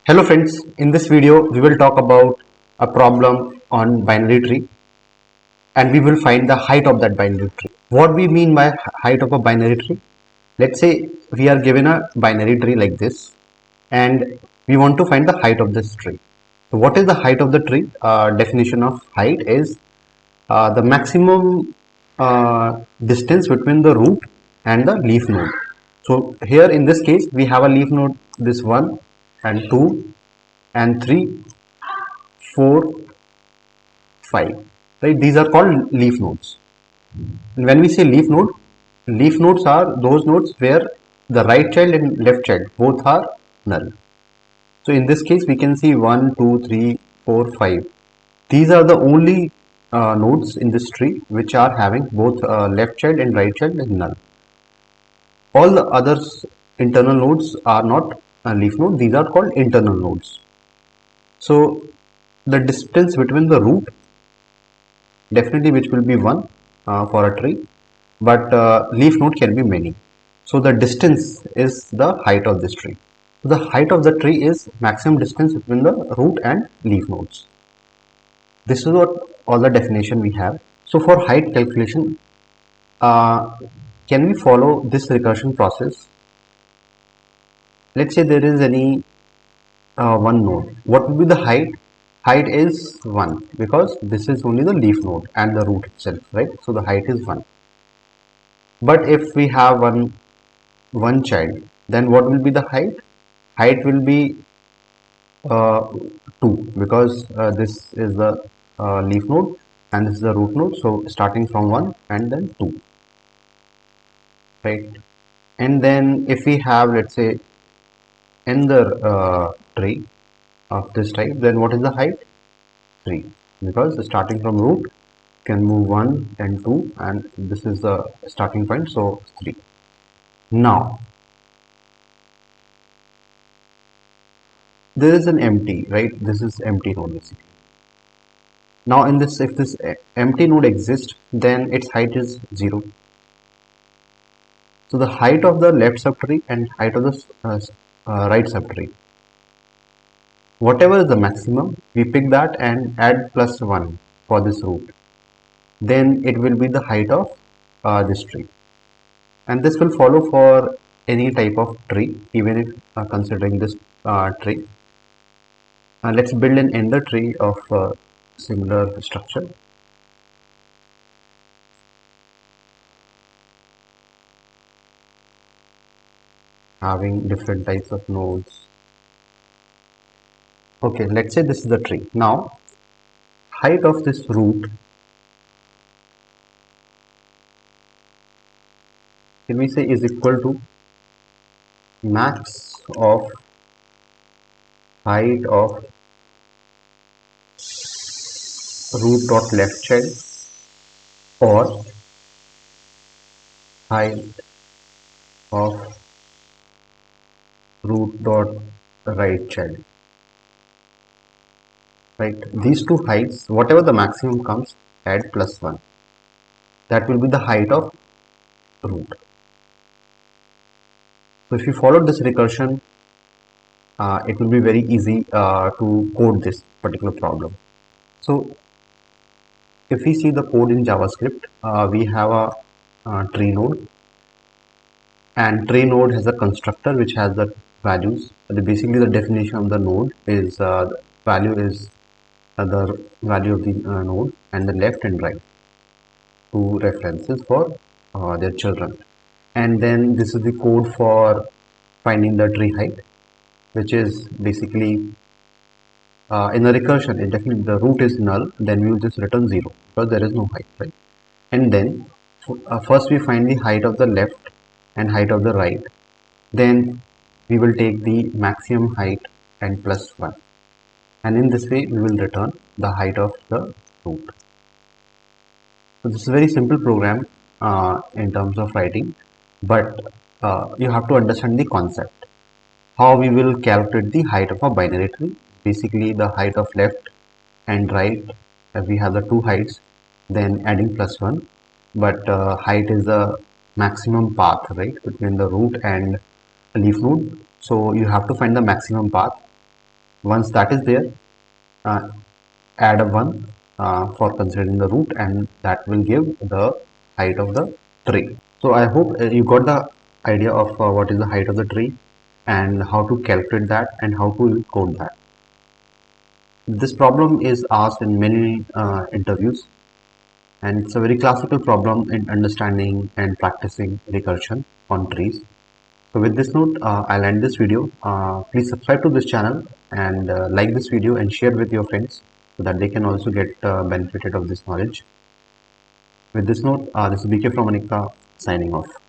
Hello friends, in this video we will talk about a problem on binary tree and we will find the height of that binary tree. What we mean by height of a binary tree? Let's say we are given a binary tree like this and we want to find the height of this tree. So what is the height of the tree? Definition of height is the maximum distance between the root and the leaf node. So here in this case we have a leaf node, this 1 and 2 and 3, 4, 5, right? These are called leaf nodes. And when we say leaf nodes are those nodes where the right child and left child both are null. So in this case we can see 1, 2, 3, 4, 5. These are the only nodes in this tree which are having both left child and right child as null. All the others internal nodes are not leaf nodes, these are called internal nodes. So the distance between the root definitely which will be 1 for a tree, but leaf node can be many. So the distance is the height of this tree. So the height of the tree is maximum distance between the root and leaf nodes. This is what all the definition we have. So for height calculation, uh, can we follow this recursion process? Let's say there is any one node. What will be the height? Height is 1 because this is only the leaf node and the root itself, right? So the height is 1. But if we have one child, then what will be the height? Height will be 2 because this is the leaf node and this is the root node. So starting from 1 and then 2, right? And then if we have, let's say, another tree of this type, then what is the height? 3 because starting from root can move 1 and 2 and this is the starting point, so 3. Now there is an empty, right? This is empty node basically. Now in this, if this empty node exists, then its height is 0. So the height of the left subtree and height of the right subtree, whatever is the maximum, we pick that and add plus 1 for this root. Then it will be the height of this tree. And this will follow for any type of tree, even if considering this tree. Let's build an ender tree of similar structure. Having different types of nodes. Okay, let's say this is the tree. Now, height of this root, can we say is equal to max of height of root dot left child or height of root dot right child, right? These two heights, whatever the maximum comes, add plus 1. That will be the height of root. So if you follow this recursion, it will be very easy to code this particular problem. So if we see the code in JavaScript, we have a tree node, and tree node has a constructor which has the values. Basically the definition of the node is the value is the value of the node and the left and right, two references for their children. And then this is the code for finding the tree height, which is basically in the recursion, it definitely the root is null, then we will just return 0 because there is no height, right? And then first we find the height of the left and height of the right, then we will take the maximum height and plus 1, and in this way we will return the height of the root. So this is a very simple program in terms of writing, but you have to understand the concept. How we will calculate the height of a binary tree? Basically the height of left and right, we have the two heights, then adding plus 1, but height is the maximum path, right, between the root and leaf node. So you have to find the maximum path. Once that is there, uh, add a 1 for considering the root, and that will give the height of the tree. So I hope you got the idea of what is the height of the tree and how to calculate that and how to code that. This problem is asked in many interviews, and it's a very classical problem in understanding and practicing recursion on trees. So with this note, I'll end this video. Please subscribe to this channel and like this video and share with your friends so that they can also get benefited of this knowledge. With this note, this is BK from Anika signing off.